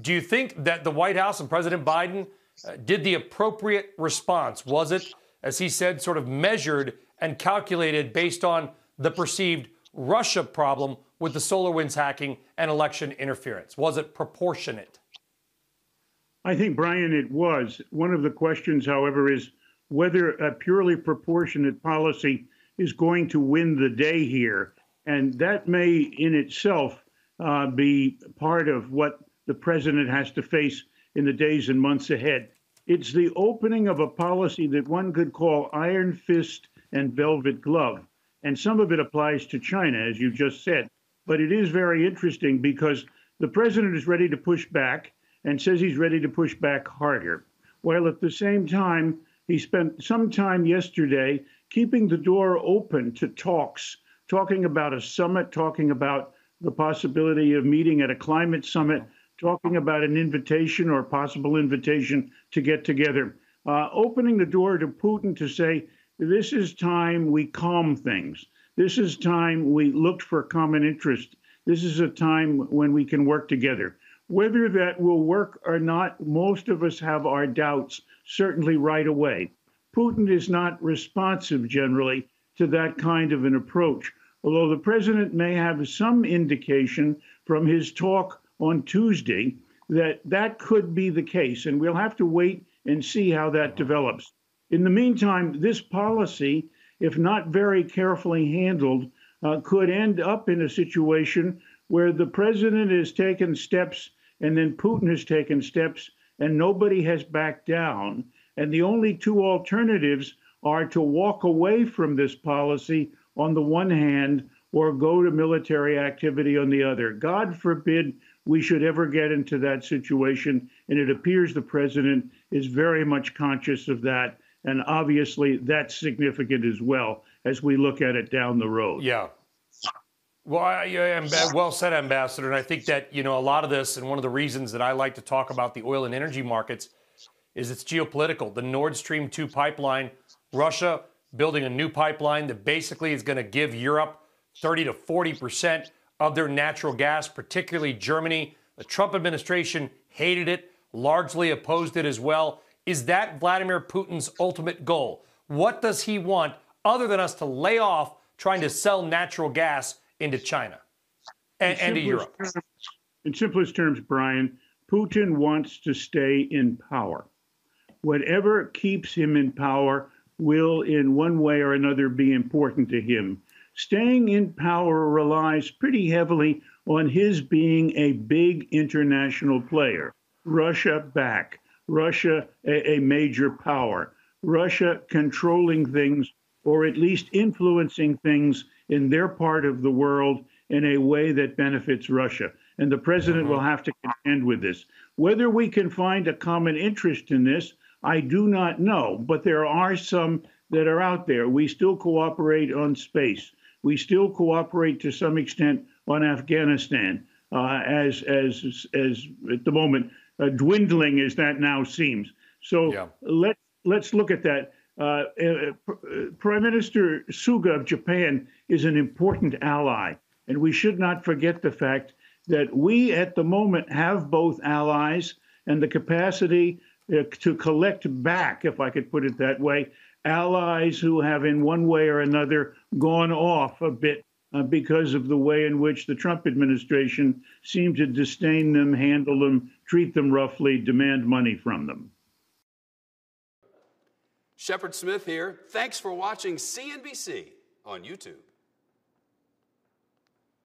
Do you think that the White House and President Biden did the appropriate response? Was it, as he said, sort of measured and calculated based on the perceived Russia problem with the SolarWinds hacking and election interference? Was it proportionate? I think, Brian, it was. One of the questions, however, is whether a purely proportionate policy is going to win the day here. And that may in itself be part of what the president has to face in the days and months ahead. It's the opening of a policy that one could call iron fist and velvet glove. And some of it applies to China, as you just said. But it is very interesting because the president is ready to push back and says he's ready to push back harder, while at the same time, he spent some time yesterday keeping the door open to talks, talking about a summit, talking about the possibility of meeting at a climate summit, talking about an invitation or possible invitation to get together, opening the door to Putin to say, this is time we calm things. This is time we look for common interest. This is a time when we can work together. Whether that will work or not, most of us have our doubts, certainly right away. Putin is not responsive generally to that kind of an approach, although the president may have some indication from his talk on Tuesday that that could be the case, and we'll have to wait and see how that develops. In the meantime, this policy, if not very carefully handled, could end up in a situation where the president has taken steps and then Putin has taken steps and nobody has backed down. And the only two alternatives are to walk away from this policy on the one hand or go to military activity on the other. God forbid we should ever get into that situation. And it appears the president is very much conscious of that. And obviously that's significant as well as we look at it down the road. Yeah. Well, well said, Ambassador. And I think that, a lot of this, and one of the reasons that I like to talk about the oil and energy markets is it's geopolitical. The Nord Stream 2 pipeline, Russia building a new pipeline that basically is going to give Europe 30 to 40% of their natural gas, particularly Germany. The Trump administration hated it, largely opposed it as well. Is that Vladimir Putin's ultimate goal? What does he want other than us to lay off trying to sell natural gas into China and to Europe? In simplest terms, Brian, Putin wants to stay in power. Whatever keeps him in power will, in one way or another, be important to him. Staying in power relies pretty heavily on his being a big international player. Russia back, Russia a major power, Russia controlling things or at least influencing things in their part of the world in a way that benefits Russia. And the president will have to contend with this. Whether we can find a common interest in this, I do not know, but there are some that are out there. We still cooperate on space. We still cooperate to some extent on Afghanistan, as at the moment, dwindling as that now seems. So let's look at that. Prime Minister Suga of Japan is an important ally, and we should not forget the fact that we at the moment have both allies and the capacity to collect back, if I could put it that way, allies who have in one way or another gone off a bit because of the way in which the Trump administration seemed to disdain them, handle them, treat them roughly, demand money from them. Shepard Smith here. Thanks for watching CNBC on YouTube.